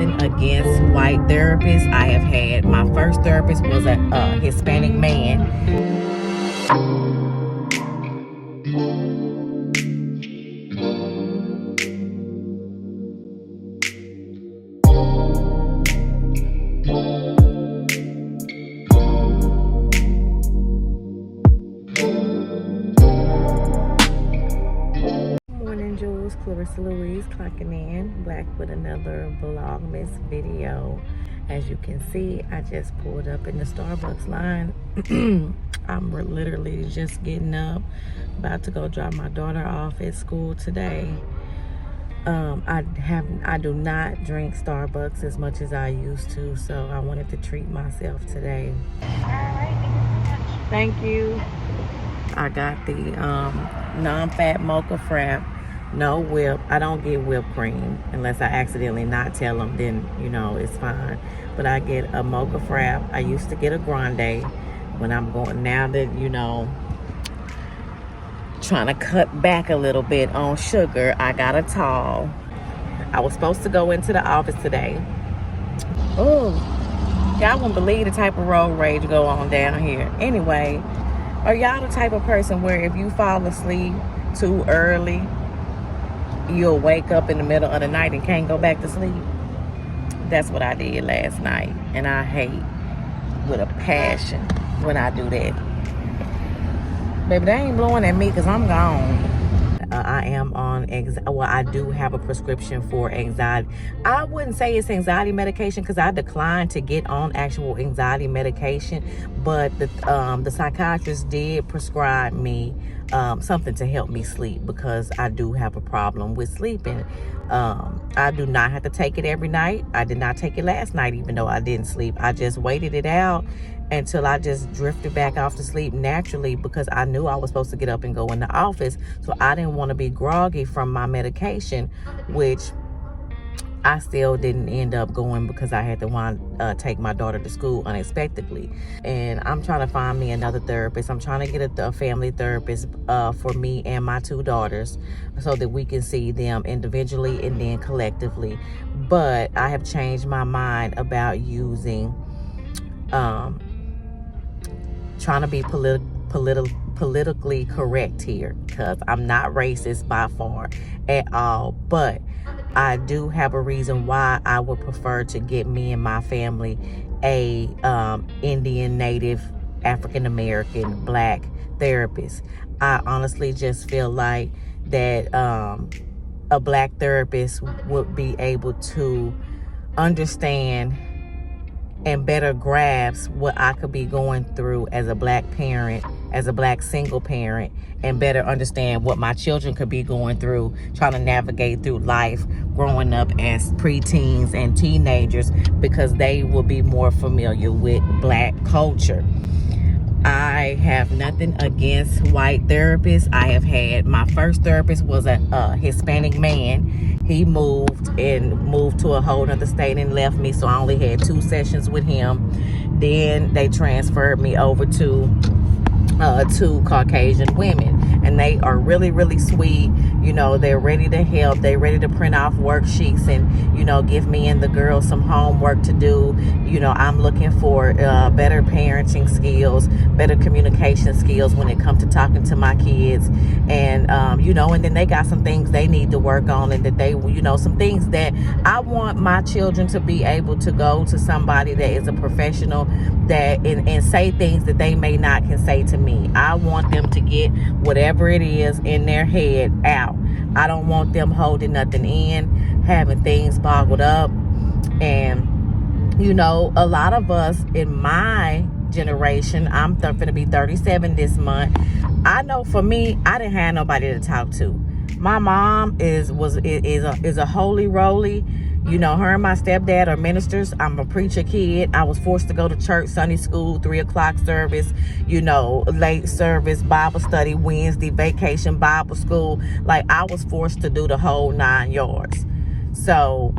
nothing against white therapists. I have had, my first therapist was a Hispanic man. Clarissa Louise clocking in, back with another VLOGMAS video. As you can see, I just pulled up in the Starbucks line. I'm literally just getting up, about to go drop my daughter off at school today. I do not drink Starbucks as much as I used to, so I wanted to treat myself today. All right, thank you. I got the non-fat mocha frap. No whip. I don't get whipped cream unless I accidentally not tell them, then you know it's fine. But I get a mocha frap. I used to get a grande when I'm going, now that you know, trying to cut back a little bit on sugar, I got a tall. I was supposed to go into the office today. Oh, y'all wouldn't believe the type of road rage go on down here. Anyway, are y'all the type of person where if you fall asleep too early, you'll wake up in the middle of the night and can't go back to sleep? That's what I did last night, and I hate with a passion when I do that. Baby, they ain't blowing at me because I'm gone. I am on I do have a prescription for anxiety. I wouldn't say it's anxiety medication because I declined to get on actual anxiety medication, but the psychiatrist did prescribe me something to help me sleep because I do have a problem with sleeping. I do not have to take it every night. I did not take it last night, even though I didn't sleep. I just waited it out until I just drifted back off to sleep naturally because I knew I was supposed to get up and go in the office. So I didn't want to be groggy from my medication, which I still didn't end up going because I had to take my daughter to school unexpectedly. And I'm trying to find me another therapist. I'm trying to get a family therapist for me and my two daughters so that we can see them individually and then collectively. But I have changed my mind about using, trying to be politically correct here, because I'm not racist by far at all, but I do have a reason why I would prefer to get me and my family a Indian, Native, African American, Black therapist. I honestly just feel like that a Black therapist would be able to understand and better grasp what I could be going through as a Black parent, as a Black single parent, and better understand what my children could be going through, trying to navigate through life, growing up as preteens and teenagers, because they will be more familiar with Black culture. I have nothing against white therapists. I have had, my first therapist was a Hispanic man. He moved to a whole other state and left me, so I only had 2 sessions with him. Then they transferred me over to 2 Caucasian women, and they are really, really sweet. You know, they're ready to help. They're ready to print off worksheets and, you know, give me and the girls some homework to do. You know, I'm looking for better parenting skills, better communication skills when it comes to talking to my kids. And, you know, and then they got some things they need to work on, and that they, you know, some things that I want my children to be able to go to somebody that is a professional that and say things that they may not can say to me. I want them to get whatever it is in their head out. I don't want them holding nothing in, having things boggled up. And, you know, a lot of us in my generation, I'm going to be 37 this month. I know for me, I didn't have nobody to talk to. My mom is a holy roly. You know, her and my stepdad are ministers. I'm a preacher kid. I was forced to go to church, Sunday school, 3 o'clock service, you know, late service, Bible study, Wednesday, vacation, Bible school. Like, I was forced to do the whole 9 yards. So,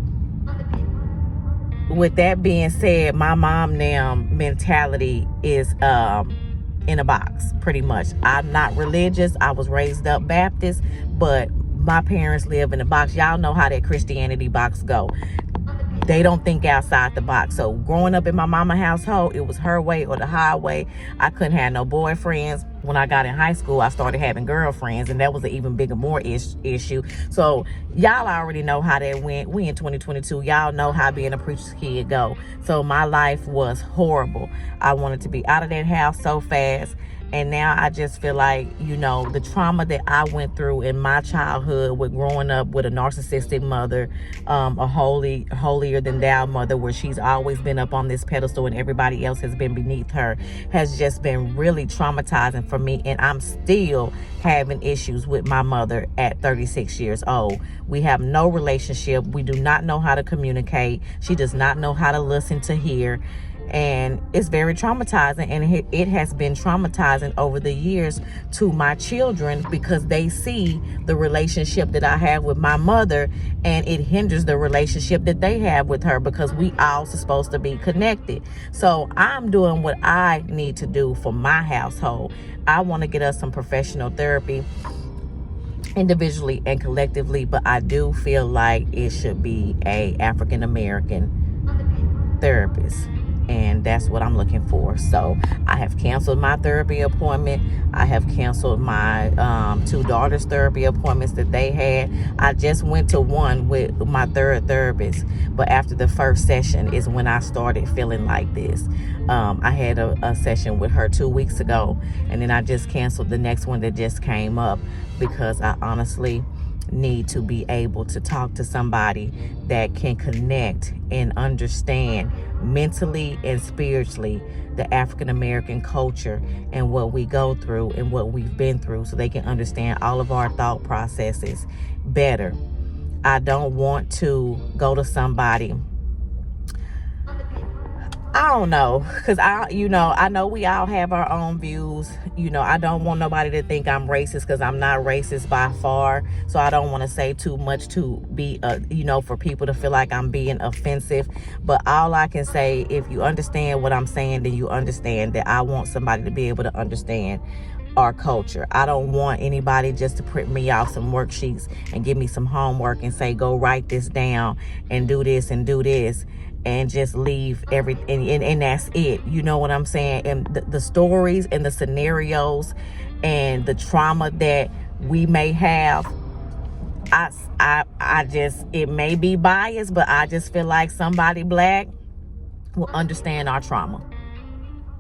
with that being said, my mom now mentality is in a box, pretty much. I'm not religious. I was raised up Baptist, but my parents live in a box. Y'all know how that Christianity box go. they don't think outside the box. So growing up in my mama household, it was her way or the highway. I couldn't have no boyfriends. When I got in high school, I started having girlfriends, and that was an even bigger, more issue. So y'all already know how that went. We in 2022. Y'all know how being a preacher's kid go. So my life was horrible. I wanted to be out of that house so fast. And now I just feel like, you know, the trauma that I went through in my childhood with growing up with a narcissistic mother, a holier than thou mother, where she's always been up on this pedestal and everybody else has been beneath her, has just been really traumatizing for me. And I'm still having issues with my mother at 36 years old. We have no relationship. We do not know how to communicate. She does not know how to listen to hear. And it's very traumatizing, and it has been traumatizing over the years to my children, because they see the relationship that I have with my mother, and it hinders the relationship that they have with her, because we all supposed to be connected. So I'm doing what I need to do for my household. I want to get us some professional therapy, individually and collectively, but I do feel like it should be a African American therapist, and that's what I'm looking for. So I have canceled my therapy appointment. I have canceled my 2 daughters' therapy appointments that they had. I just went to one with my 3rd therapist, but after the first session is when I started feeling like this. I had a session with her 2 weeks ago, and then I just canceled the next one that just came up, because I honestly need to be able to talk to somebody that can connect and understand mentally and spiritually the African American culture and what we go through and what we've been through, so they can understand all of our thought processes better. I don't want to go to somebody, I don't know, because I know we all have our own views. I don't want nobody to think I'm racist, because I'm not racist by far. So I don't want to say too much to be, for people to feel like I'm being offensive. But all I can say, if you understand what I'm saying, then you understand that I want somebody to be able to understand our culture. I don't want anybody just to print me out some worksheets and give me some homework and say, go write this down and do this and do this, and just leave everything, and that's it. You know what I'm saying? And the stories and the scenarios and the trauma that we may have, I just, it may be biased, but I just feel like somebody Black will understand our trauma.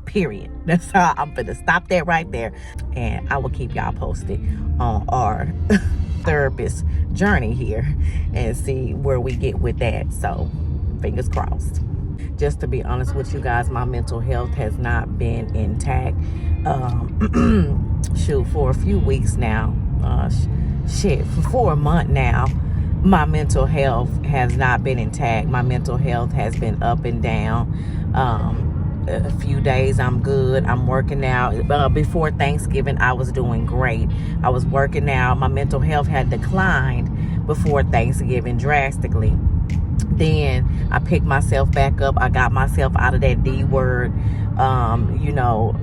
Period. That's how I'm gonna stop that right there. And I will keep y'all posted on our therapist journey here and see where we get with that. So fingers crossed. Just to be honest with you guys, my mental health has not been intact. For a few weeks now, for a month now, my mental health has not been intact. My mental health has been up and down. A few days I'm good, I'm working out. Before Thanksgiving, I was doing great. I was working out. My mental health had declined before Thanksgiving drastically. Then I picked myself back up. I got myself out of that D word.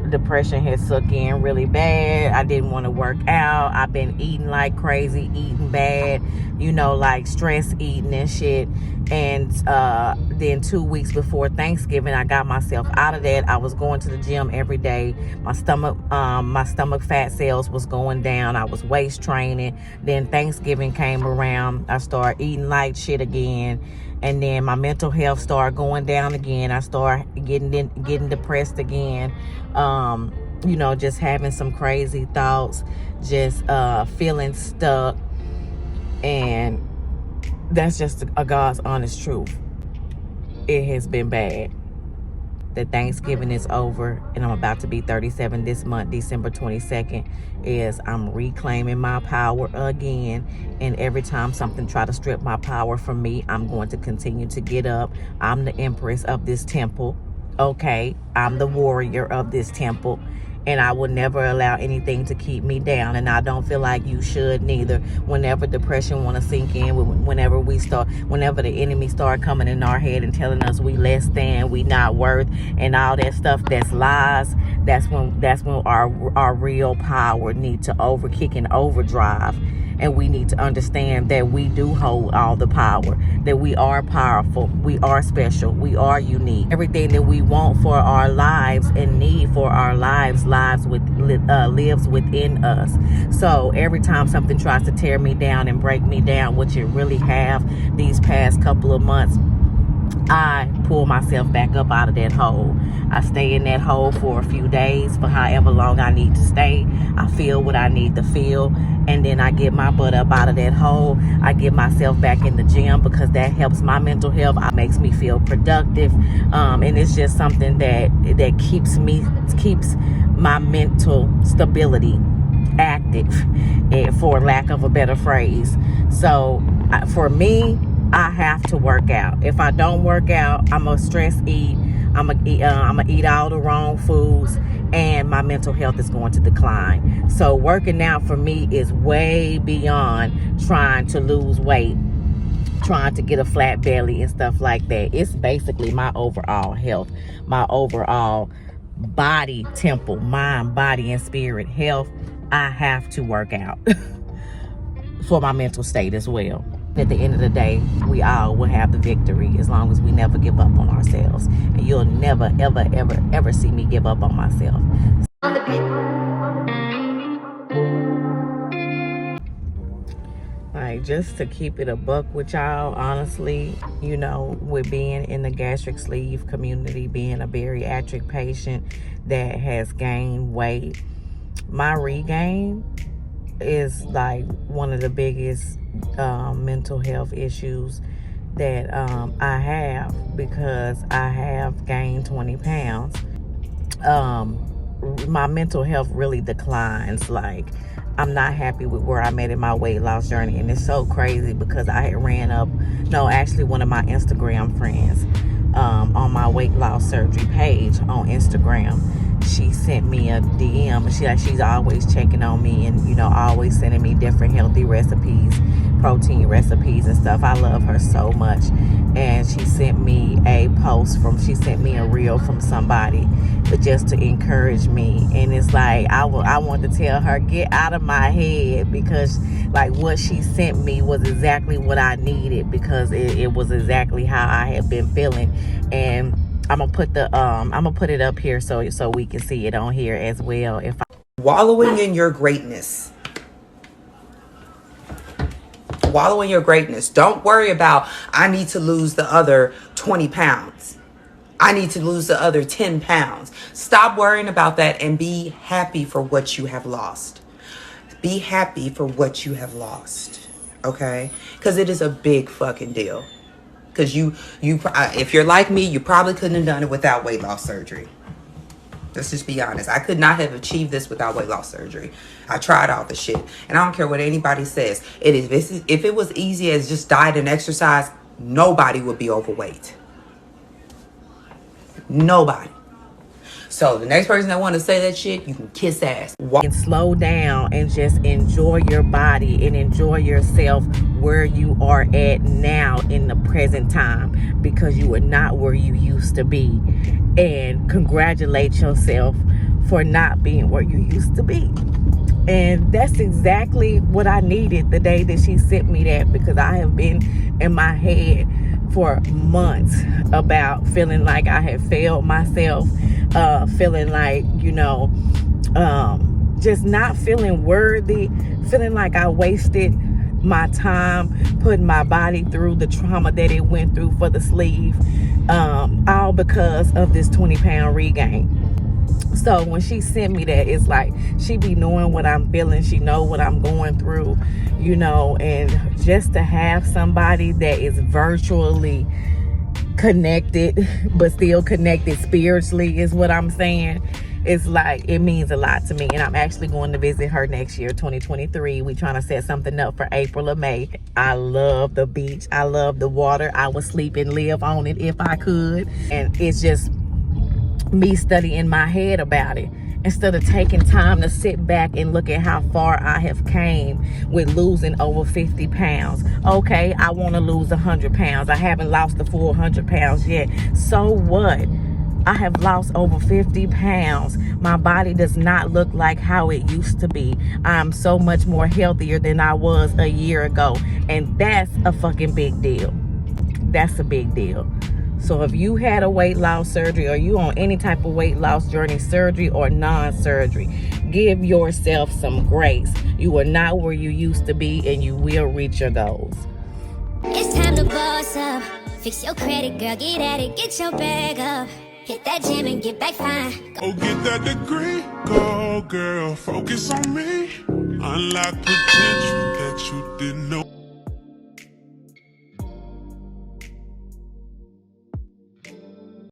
Depression had sucked in really bad. I didn't want to work out. I've been eating like crazy, eating bad, like stress eating and shit. And then 2 weeks before Thanksgiving, I got myself out of that. I was going to the gym every day. My stomach fat cells was going down. I was waist training. Then Thanksgiving came around. I started eating like shit again. And then my mental health started going down again. I started getting depressed again. Just having some crazy thoughts, just feeling stuck. And that's just a God's honest truth. It has been bad. The Thanksgiving is over, and I'm about to be 37 this month, December 22nd, is I'm reclaiming my power again. And every time something try to strip my power from me, I'm going to continue to get up. I'm the empress of this temple. Okay, I'm the warrior of this temple, and I will never allow anything to keep me down, and I don't feel like you should neither. Whenever depression want to sink in, whenever the enemy start coming in our head and telling us we less than, we not worth, and all that stuff that's lies, that's when our real power need to kick in overdrive. and we need to understand that we do hold all the power, that we are powerful, we are special, we are unique. Everything that we want for our lives and need for our lives lives lives within us. So every time something tries to tear me down and break me down, which it really have these past couple of months, I pull myself back up out of that hole. I stay in that hole for a few days, for however long I need to stay. I feel what I need to feel, and then I get my butt up out of that hole. I get myself back in the gym because that helps my mental health. It makes me feel productive, and it's just something that keeps my mental stability active, for lack of a better phrase. So for me, I have to work out. If I don't work out, I'm gonna stress eat. I'm gonna eat all the wrong foods, and my mental health is going to decline. So working out for me is way beyond trying to lose weight, trying to get a flat belly and stuff like that. It's basically my overall health, my overall body, temple, mind, body, and spirit health. I have to work out for my mental state as well. At the end of the day, we all will have the victory as long as we never give up on ourselves. And you'll never, ever, ever, ever see me give up on myself. Like, just to keep it a buck with y'all, honestly, you know, with being in the gastric sleeve community, being a bariatric patient that has gained weight, my regain is like one of the biggest mental health issues that I have, because I have gained 20 pounds. My mental health really declines. Like, I'm not happy with where I'm at in my weight loss journey, and it's so crazy because I had actually one of my Instagram friends on my weight loss surgery page on Instagram, she sent me a DM. She's always checking on me, and, you know, always sending me different healthy recipes, protein recipes and stuff. I love her so much. And she sent me a reel from somebody, but just to encourage me. And it's like, I want to tell her, get out of my head, because like what she sent me was exactly what I needed, because it was exactly how I had been feeling. And I'm gonna put it up here so we can see it on here as well. Wallowing in your greatness. Wallow in your greatness. Don't worry about, I need to lose the other 20 pounds. I need to lose the other 10 pounds. Stop worrying about that and be happy for what you have lost. Be happy for what you have lost. Okay? Because it is a big fucking deal. Because if you're like me, you probably couldn't have done it without weight loss surgery. Let's just be honest. I could not have achieved this without weight loss surgery. I tried all the shit. And I don't care what anybody says. If it was easy as just diet and exercise, nobody would be overweight. Nobody. So the next person that want to say that shit, you can kiss ass. And slow down and just enjoy your body and enjoy yourself where you are at now in the present time, because you are not where you used to be. And congratulate yourself for not being where you used to be. And that's exactly what I needed the day that she sent me that, because I have been in my head for months about feeling like I had failed myself, feeling like, you know, just not feeling worthy, feeling like I wasted my time putting my body through the trauma that it went through for the sleeve, all because of this 20-pound regain. So when she sent me that, it's like she be knowing what I'm feeling. She know what I'm going through, you know, and just to have somebody that is virtually connected but still connected spiritually is what I'm saying. It's like, it means a lot to me. And I'm actually going to visit her next year, 2023. We trying to set something up for April or May. I love the beach. I love the water. I would sleep and live on it if I could. And it's just me studying my head about it, instead of taking time to sit back and look at how far I have came with losing over 50 pounds. Okay, I want to lose 100 pounds. I haven't lost the full 100 pounds yet. So what? I have lost over 50 pounds. My body does not look like how it used to be. I'm so much more healthier than I was a year ago. And that's a fucking big deal. That's a big deal. So if you had a weight loss surgery, or you on any type of weight loss journey, surgery or non-surgery, give yourself some grace. You are not where you used to be, and you will reach your goals. It's time to boss up. Fix your credit, girl, get at it, get your bag up. Hit that gym and get back fine. Go get that degree, go girl, focus on me. Unlock potential that you didn't know.